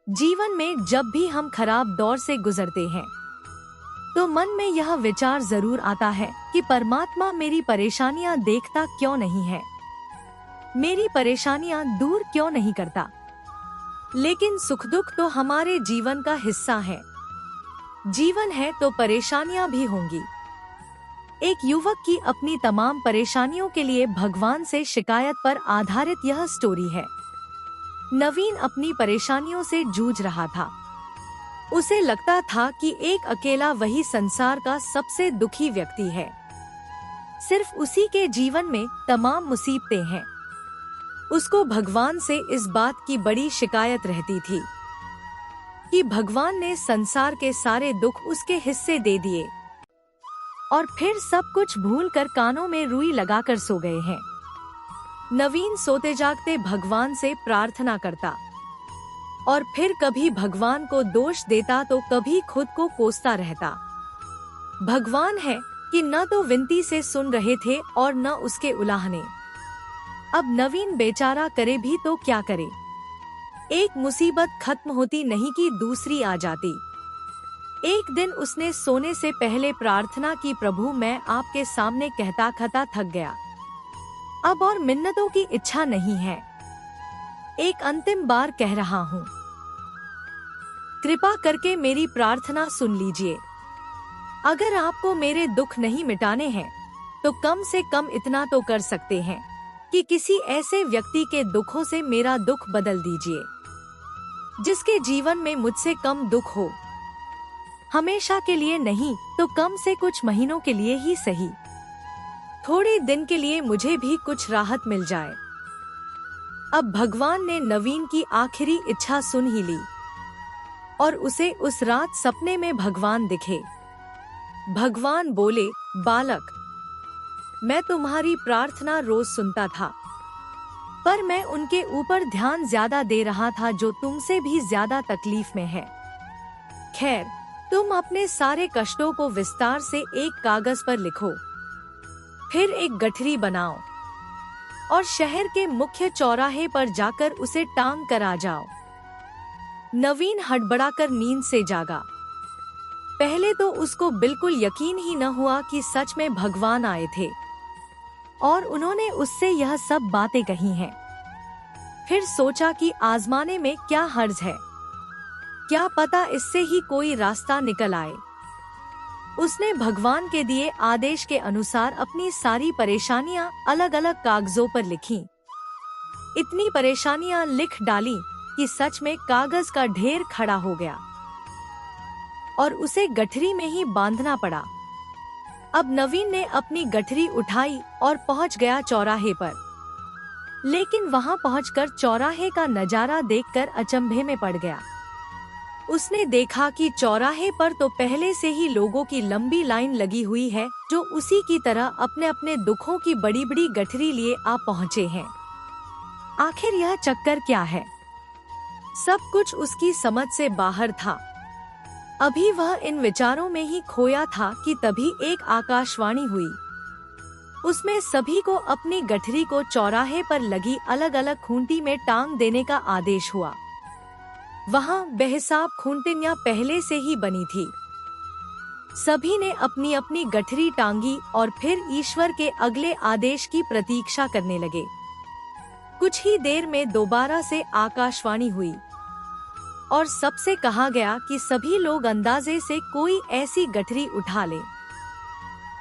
जीवन में जब भी हम खराब दौर से गुजरते हैं तो मन में यह विचार जरूर आता है कि परमात्मा मेरी परेशानियां देखता क्यों नहीं है, मेरी परेशानियां दूर क्यों नहीं करता। लेकिन सुख दुख तो हमारे जीवन का हिस्सा है। जीवन है तो परेशानियां भी होंगी। एक युवक की अपनी तमाम परेशानियों के लिए भगवान से शिकायत पर आधारित यह स्टोरी है। नवीन अपनी परेशानियों से जूझ रहा था। उसे लगता था कि एक अकेला वही संसार का सबसे दुखी व्यक्ति है। सिर्फ उसी के जीवन में तमाम मुसीबतें हैं। उसको भगवान से इस बात की बड़ी शिकायत रहती थी कि भगवान ने संसार के सारे दुख उसके हिस्से दे दिए और फिर सब कुछ भूलकर कानों में रुई लगाकर सो गए हैं। नवीन सोते जागते भगवान से प्रार्थना करता और फिर कभी भगवान को दोष देता तो कभी खुद को कोसता रहता। भगवान है कि न तो विनती से सुन रहे थे और न उसके उलाहने। अब नवीन बेचारा करे भी तो क्या करे। एक मुसीबत खत्म होती नहीं कि दूसरी आ जाती। एक दिन उसने सोने से पहले प्रार्थना की, प्रभु मैं आपके सामने कहता कहता थक गया, अब और मिन्नतों की इच्छा नहीं है, एक अंतिम बार कह रहा हूँ, कृपा करके मेरी प्रार्थना सुन लीजिए। अगर आपको मेरे दुख नहीं मिटाने हैं तो कम से कम इतना तो कर सकते हैं कि किसी ऐसे व्यक्ति के दुखों से मेरा दुख बदल दीजिए जिसके जीवन में मुझसे कम दुख हो। हमेशा के लिए नहीं तो कम से कुछ महीनों के लिए ही सही, थोड़े दिन के लिए मुझे भी कुछ राहत मिल जाए। अब भगवान ने नवीन की आखिरी इच्छा सुन ही ली और उसे उस रात सपने में भगवान दिखे। भगवान बोले, बालक, मैं तुम्हारी प्रार्थना रोज सुनता था, पर मैं उनके ऊपर ध्यान ज्यादा दे रहा था जो तुमसे भी ज्यादा तकलीफ में है। खैर, तुम अपने सारे कष्टों को विस्तार से एक कागज पर लिखो, फिर एक गठरी बनाओ और शहर के मुख्य चौराहे पर जाकर उसे टांग कर आ जाओ। नवीन हड़बड़ाकर नींद से जागा। पहले तो उसको बिल्कुल यकीन ही न हुआ कि सच में भगवान आए थे और उन्होंने उससे यह सब बातें कही हैं। फिर सोचा कि आजमाने में क्या हर्ज है, क्या पता इससे ही कोई रास्ता निकल आए। उसने भगवान के दिए आदेश के अनुसार अपनी सारी परेशानियां अलग अलग कागजों पर लिखीं। इतनी परेशानियां लिख डाली कि सच में कागज का ढेर खड़ा हो गया और उसे गठरी में ही बांधना पड़ा। अब नवीन ने अपनी गठरी उठाई और पहुंच गया चौराहे पर। लेकिन वहां पहुंचकर चौराहे का नजारा देखकर अचंभे में पड़ गया। उसने देखा कि चौराहे पर तो पहले से ही लोगों की लंबी लाइन लगी हुई है जो उसी की तरह अपने अपने दुखों की बड़ी बड़ी गठरी लिए आ पहुँचे हैं। आखिर यह चक्कर क्या है? सब कुछ उसकी समझ से बाहर था। अभी वह इन विचारों में ही खोया था कि तभी एक आकाशवाणी हुई। उसमें सभी को अपनी गठरी को चौराहे पर लगी अलग अलग खूंटी में टांग देने का आदेश हुआ। वहाँ बेहिसाब खूंटियां पहले से ही बनी थी। सभी ने अपनी अपनी गठरी टांगी और फिर ईश्वर के अगले आदेश की प्रतीक्षा करने लगे। कुछ ही देर में दोबारा से आकाशवाणी हुई और सबसे कहा गया कि सभी लोग अंदाजे से कोई ऐसी गठरी उठा लें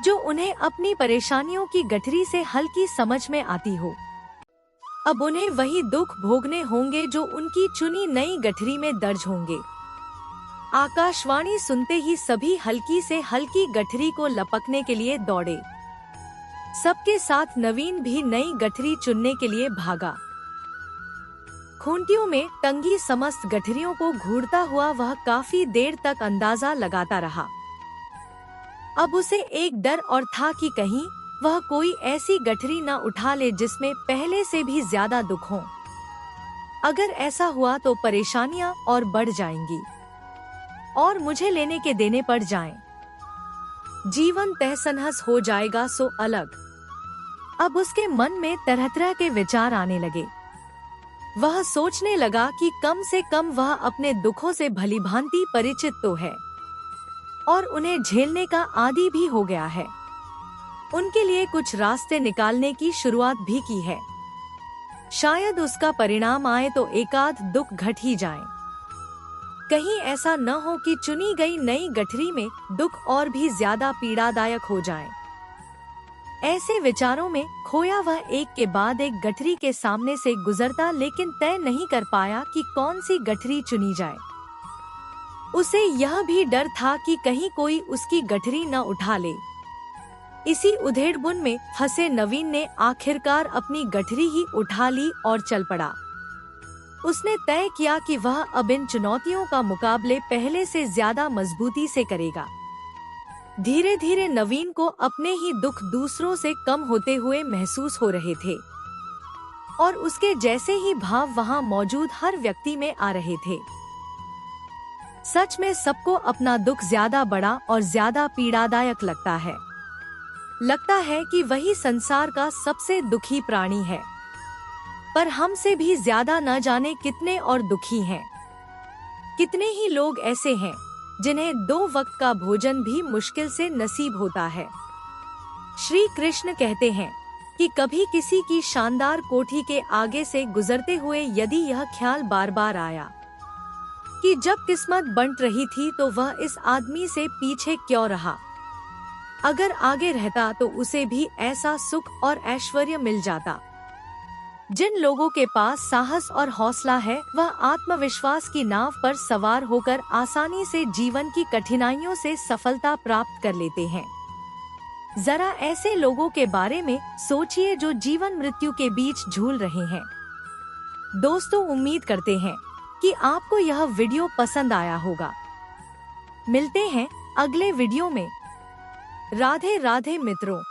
जो उन्हें अपनी परेशानियों की गठरी से हल्की समझ में आती हो। अब उन्हें वही दुख भोगने होंगे जो उनकी चुनी नई गठरी में दर्ज होंगे। आकाशवाणी सुनते ही सभी हल्की से हल्की गठरी को लपकने के लिए दौड़े। सबके साथ नवीन भी नई गठरी चुनने के लिए भागा। खूंटियों में टंगी समस्त गठरियों को घूरता हुआ वह काफी देर तक अंदाजा लगाता रहा। अब उसे एक डर और था कि कहीं वह कोई ऐसी गठरी न उठा ले जिसमें पहले से भी ज्यादा दुख हो। अगर ऐसा हुआ तो परेशानियां और बढ़ जाएंगी और मुझे लेने के देने पड़ जाएं। जीवन तहस-नहस हो जाएगा सो अलग। अब उसके मन में तरह तरह के विचार आने लगे। वह सोचने लगा कि कम से कम वह अपने दुखों से भलीभांति परिचित तो है और उन्हें झेलने का आदी भी हो गया है। उनके लिए कुछ रास्ते निकालने की शुरुआत भी की है। शायद उसका परिणाम आए तो एकाध दुख घट ही जाए। कहीं ऐसा न हो कि चुनी गई नई गठरी में दुख और भी ज्यादा पीड़ादायक हो जाए। ऐसे विचारों में खोया वह एक के बाद एक गठरी के सामने से गुजरता, लेकिन तय नहीं कर पाया कि कौन सी गठरी चुनी जाए। उसे यह भी डर था कि कहीं कोई उसकी गठरी न उठा ले। इसी उधेड़बुन में फंसे नवीन ने आखिरकार अपनी गठरी ही उठा ली और चल पड़ा। उसने तय किया कि वह अब इन चुनौतियों का मुकाबले पहले से ज्यादा मजबूती से करेगा। धीरे धीरे नवीन को अपने ही दुख दूसरों से कम होते हुए महसूस हो रहे थे और उसके जैसे ही भाव वहां मौजूद हर व्यक्ति में आ रहे थे। सच में सबको अपना दुख ज्यादा बड़ा और ज्यादा पीड़ादायक लगता है। लगता है कि वही संसार का सबसे दुखी प्राणी है, पर हमसे भी ज्यादा न जाने कितने और दुखी हैं। कितने ही लोग ऐसे हैं जिन्हें 2 वक्त का भोजन भी मुश्किल से नसीब होता है। श्री कृष्ण कहते हैं कि कभी किसी की शानदार कोठी के आगे से गुजरते हुए यदि यह ख्याल बार बार आया कि जब किस्मत बंट रही थी तो वह इस आदमी से पीछे क्यों रहा, अगर आगे रहता तो उसे भी ऐसा सुख और ऐश्वर्य मिल जाता। जिन लोगों के पास साहस और हौसला है वह आत्मविश्वास की नाव पर सवार होकर आसानी से जीवन की कठिनाइयों से सफलता प्राप्त कर लेते हैं। जरा ऐसे लोगों के बारे में सोचिए जो जीवन मृत्यु के बीच झूल रहे हैं। दोस्तों, उम्मीद करते हैं कि आपको यह वीडियो पसंद आया होगा। मिलते हैं अगले वीडियो में। राधे राधे मित्रों।